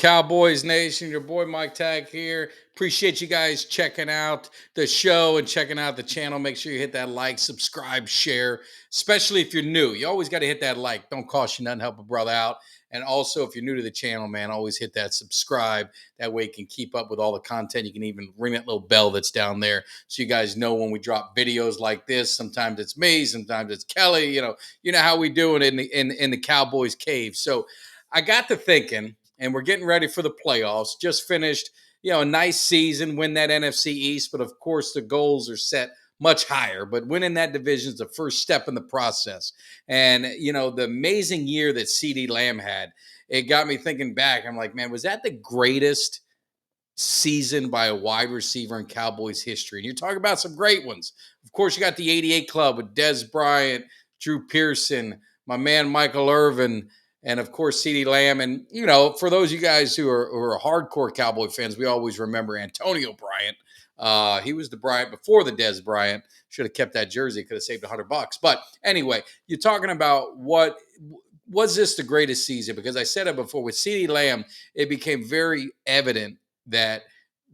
Cowboys Nation? Your boy Mike Tag here. Appreciate you guys checking out the show and checking out the channel. Make sure you hit that like, subscribe, share, especially if you're new. You always got to hit that like. Don't cost you nothing, help a brother out. And also, if you're new to the channel, man, always hit that subscribe. That way you can keep up with all the content. You can even ring that little bell that's down there so you guys know when we drop videos like this. Sometimes it's me, sometimes it's Kelly. You know how we do it in the Cowboys cave. So I got to thinking, and we're getting ready for the playoffs. Just finished, a nice season, win that NFC East, but of course the goals are set much higher. But winning that division is the first step in the process. And the amazing year that CeeDee Lamb had, it got me thinking back. I'm like, man, was that the greatest season by a wide receiver in Cowboys history? And you're talking about some great ones. Of course, you got the '88 club with Dez Bryant, Drew Pearson, my man Michael Irvin, and of course CeeDee Lamb. And for those of you guys who are hardcore Cowboy fans, we always remember Antonio Bryant. He was the Bryant before the Dez Bryant. Should have kept that jersey. Could have saved $100. But anyway, you're talking about what was this the greatest season? Because I said it before with CeeDee Lamb, it became very evident that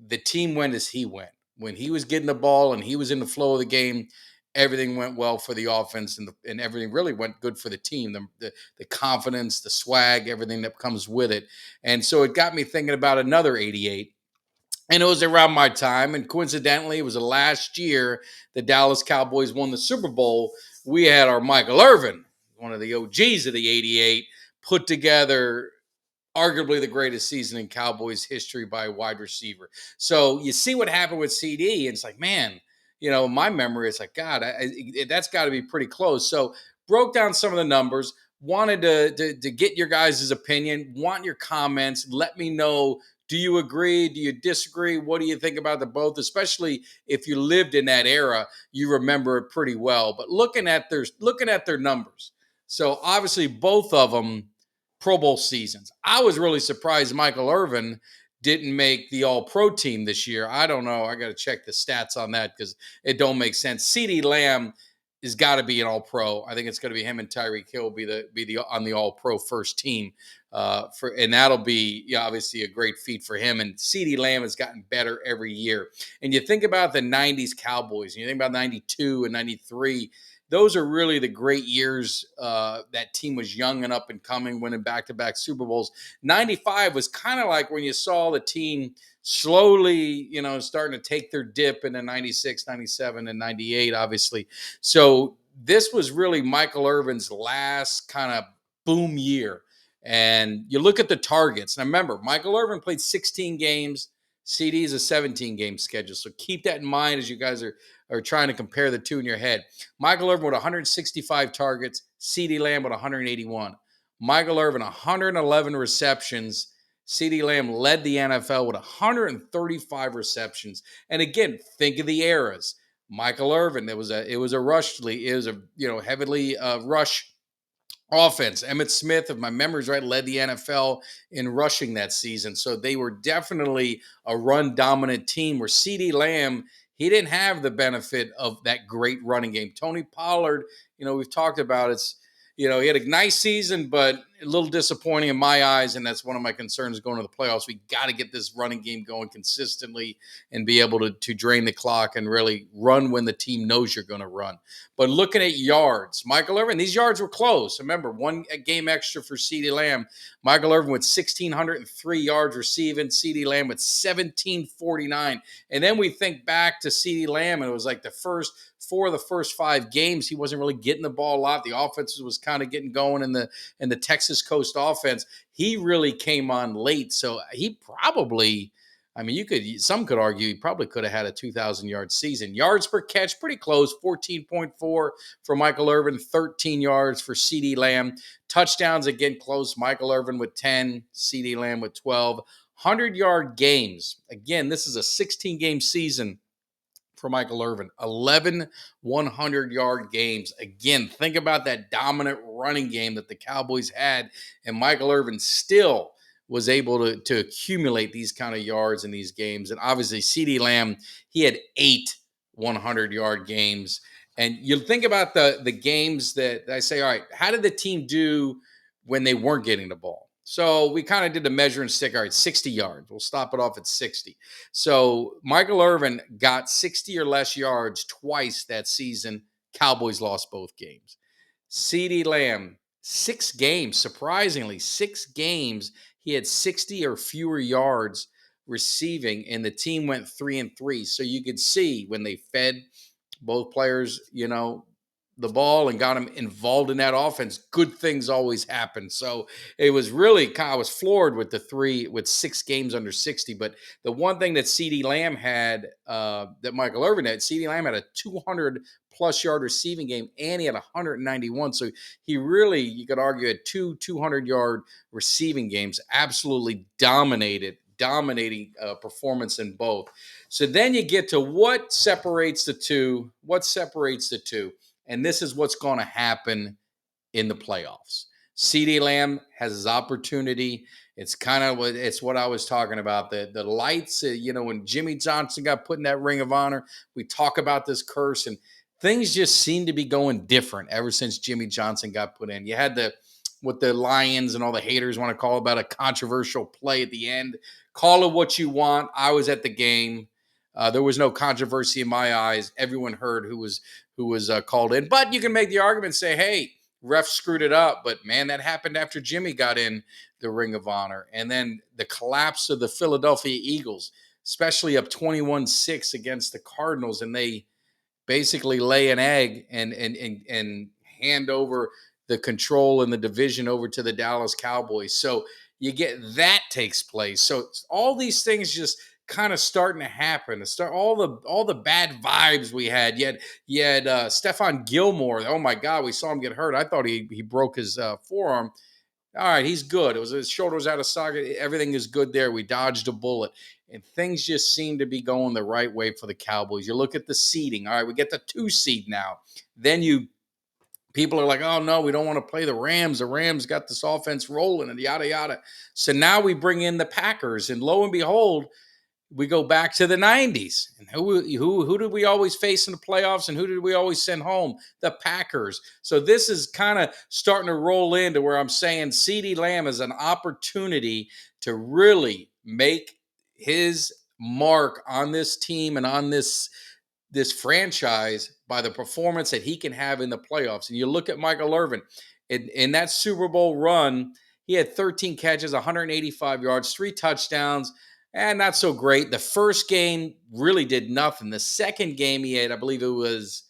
the team went as he went. When he was getting the ball and he was in the flow of the game, everything went well for the offense, and everything really went good for the team. The confidence, the swag, everything that comes with it. And so it got me thinking about another '88. And it was around my time. And coincidentally, it was the last year the Dallas Cowboys won the Super Bowl. We had our Michael Irvin, one of the OGs of the '88, put together arguably the greatest season in Cowboys history by a wide receiver. So you see what happened with CeeDee, and it's like, man, my memory is like, God, that's got to be pretty close. So broke down some of the numbers, wanted to get your guys' opinion, want your comments, let me know. Do you agree? Do you disagree? What do you think about the both? Especially if you lived in that era, you remember it pretty well. But looking at their numbers, so obviously both of them Pro Bowl seasons. I was really surprised Michael Irvin didn't make the All-Pro team this year. I don't know. I got to check the stats on that because it don't make sense. CeeDee Lamb has got to be an All-Pro. I think it's going to be him and Tyreek Hill be the on the All-Pro first team and that'll be obviously a great feat for him. And CeeDee Lamb has gotten better every year. And you think about the '90s Cowboys, and you think about '92 and '93. Those are really the great years. That team was young and up and coming, winning back-to-back Super Bowls. '95 was kind of like when you saw the team slowly, starting to take their dip in the '96, '97, and '98, obviously. So this was really Michael Irvin's last kind of boom year. And you look at the targets. Now, remember, Michael Irvin played 16 games. CeeDee is a 17-game schedule. So keep that in mind as you guys are trying to compare the two in your head. Michael Irvin with 165 targets, CeeDee Lamb with 181. Michael Irvin, 111 receptions. CeeDee Lamb led the NFL with 135 receptions. And again, think of the eras. Michael Irvin, it was a heavily rush offense. Emmitt Smith, if my memory's right, led the NFL in rushing that season. So they were definitely a run dominant team where CeeDee Lamb, he didn't have the benefit of that great running game. Tony Pollard, we've talked about he had a nice season, but a little disappointing in my eyes. And that's one of my concerns going to the playoffs. We got to get this running game going consistently and be able to drain the clock and really run when the team knows you're going to run. But looking at yards, Michael Irvin, these yards were close. Remember, one game extra for CeeDee Lamb. Michael Irvin with 1,603 yards receiving, CeeDee Lamb with 1,749. And then we think back to CeeDee Lamb, and it was like the first 5 games, he wasn't really getting the ball a lot. The offense was kind of getting going in the Texas Coast offense. He really came on late. So he probably, some could argue he probably could have had a 2,000-yard season. Yards per catch, pretty close, 14.4 for Michael Irvin, 13 yards for CeeDee Lamb. Touchdowns, again, close. Michael Irvin with 10, CeeDee Lamb with 12. 100-yard games. Again, this is a 16-game season for Michael Irvin. 11 100-yard games. Again, think about that dominant running game that the Cowboys had, and Michael Irvin still was able to accumulate these kind of yards in these games. And obviously, CeeDee Lamb, he had 8 100-yard games. And you think about the games that I say, all right, how did the team do when they weren't getting the ball? So we kind of did the measure and stick. All right, 60 yards. We'll stop it off at 60. So Michael Irvin got 60 or less yards twice that season. Cowboys lost both games. CeeDee Lamb, 6 games, surprisingly, 6 games. He had 60 or fewer yards receiving, and the team went 3-3. So you could see when they fed both players, the ball and got them involved in that offense, good things always happen. So it was really, I was floored with with 6 games under 60. But the one thing that CeeDee Lamb had, that Michael Irvin had, CeeDee Lamb had a 200 plus yard receiving game, and he had 191. So he really, you could argue, had 200-yard receiving games. Absolutely dominating performance in both. So then you get to what separates the two. And this is what's going to happen in the playoffs. CeeDee Lamb has his opportunity. It's kind of what I was talking about. The lights, when Jimmy Johnson got put in that Ring of Honor, we talk about this curse, and things just seem to be going different ever since Jimmy Johnson got put in. You had what the Lions and all the haters want to call about a controversial play at the end. Call it what you want. I was at the game. There was no controversy in my eyes. Everyone heard who was called in. But you can make the argument, say, hey, ref screwed it up. But man, that happened after Jimmy got in the Ring of Honor. And then the collapse of the Philadelphia Eagles, especially up 21-6 against the Cardinals, and they basically lay an egg and hand over the control and the division over to the Dallas Cowboys. So you get that takes place. So all these things just kind of starting to happen. Start all the bad vibes we had. You had Stephon Gilmore. Oh my God, we saw him get hurt. I thought he broke his forearm. All right, he's good. His shoulder was out of socket. Everything is good there. We dodged a bullet. And things just seem to be going the right way for the Cowboys. You look at the seeding. All right, we get the 2 seed now. Then people are like, oh no, we don't want to play the Rams. The Rams got this offense rolling and yada yada. So now we bring in the Packers, and lo and behold, we go back to the 90s. And who did we always face in the playoffs, and who did we always send home? The Packers. So this is kind of starting to roll into where I'm saying CeeDee Lamb is an opportunity to really make his mark on this team and on this franchise by the performance that he can have in the playoffs. And you look at Michael Irvin in that Super Bowl run, he had 13 catches, 185 yards, 3 touchdowns, and not so great. The first game really did nothing. The second game he had, I believe it was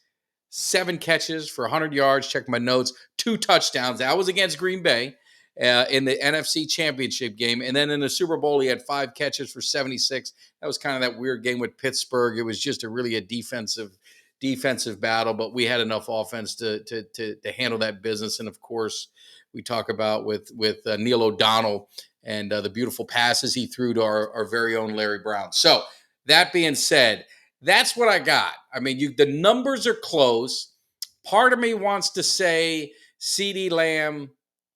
7 catches for 100 yards. Check my notes. 2 touchdowns. That was against Green Bay in the NFC Championship game. And then in the Super Bowl, he had 5 catches for 76. That was kind of that weird game with Pittsburgh. It was just a defensive battle, but we had enough offense to handle that business. And of course, we talk about with Neil O'Donnell and the beautiful passes he threw to our very own Larry Brown. So that being said, that's what I got. I mean, the numbers are close. Part of me wants to say CeeDee Lamb,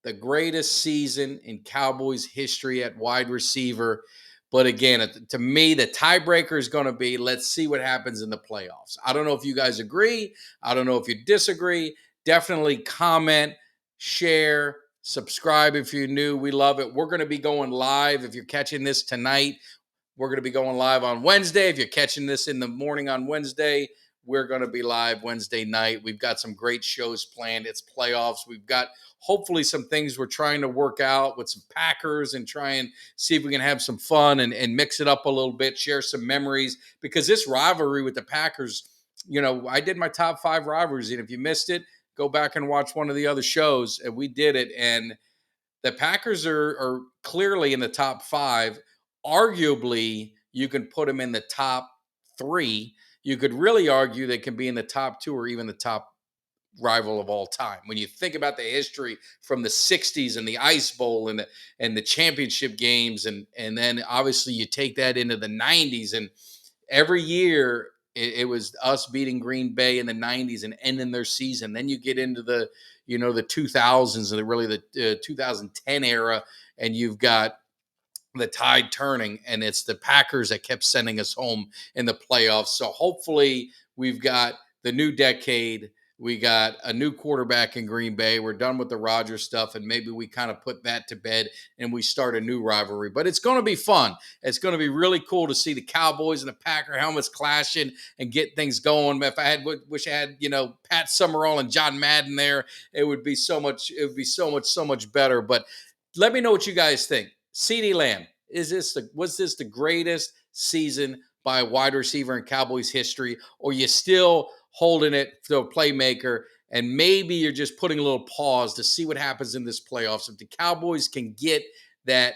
the greatest season in Cowboys history at wide receiver. But again, to me, the tiebreaker is going to be, let's see what happens in the playoffs. I don't know if you guys agree. I don't know if you disagree. Definitely comment, share, subscribe if you're new. We love it. We're going to be going live. If you're catching this tonight, we're going to be going live on Wednesday. If you're catching this in the morning on Wednesday, we're going to be live Wednesday night. We've got some great shows planned. It's playoffs. We've got hopefully some things we're trying to work out with some Packers and try and see if we can have some fun and mix it up a little bit, share some memories, because this rivalry with the Packers, I did my top 5 rivalries. And if you missed it, go back and watch one of the other shows. And we did it. And the Packers are clearly in the top 5. Arguably, you can put them in the top 3. You could really argue they can be in the top 2 or even the top rival of all time. When you think about the history from the 60s and the Ice Bowl and the championship games, and then obviously you take that into the 90s, and every year it was us beating Green Bay in the 90s and ending their season. Then you get into the 2000s and the 2010 era, and you've got the tide turning, and it's the Packers that kept sending us home in the playoffs. So hopefully we've got the new decade We got a new quarterback in Green Bay. We're done with the Rodgers stuff, and maybe we kind of put that to bed and we start a new rivalry. But it's going to be fun. It's going to be really cool to see the Cowboys and the Packer helmets clashing and get things going. If I wish I had, Pat Summerall and John Madden there, it would be so much. It would be so much better. But let me know what you guys think. CeeDee Lamb, was this the greatest season by a wide receiver in Cowboys history, or you still holding it to a playmaker, and maybe you're just putting a little pause to see what happens in this playoffs? If the Cowboys can get that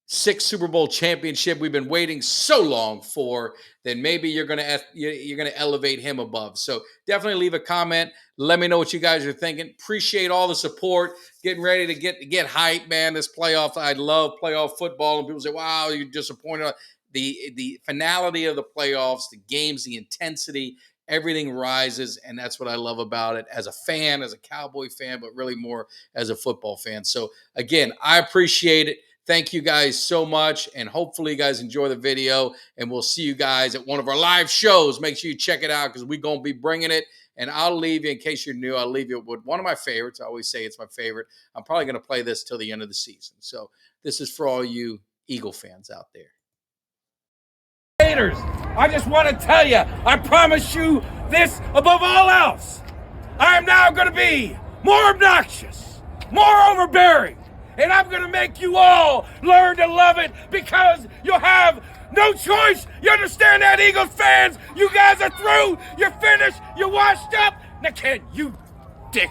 6th Super Bowl championship we've been waiting so long for, then maybe you're gonna elevate him above. So definitely leave a comment. Let me know what you guys are thinking. Appreciate all the support. Getting ready to get hype, man. This playoff, I love playoff football, and people say, "Wow, you're disappointed." The finality of the playoffs, the games, the intensity, everything rises, and that's what I love about it as a fan, as a Cowboy fan, but really more as a football fan. So again, I appreciate it. Thank you guys so much, and hopefully you guys enjoy the video, and we'll see you guys at one of our live shows. Make sure you check it out because we're going to be bringing it, and I'll leave you, in case you're new, I'll leave you with one of my favorites. I always say it's my favorite. I'm probably going to play this till the end of the season. So this is for all you Eagle fans out there. I just want to tell you, I promise you this above all else. I am now going to be more obnoxious, more overbearing, and I'm going to make you all learn to love it because you'll have no choice. You understand that, Eagles fans? You guys are through. You're finished. You're washed up. Now can you dig it?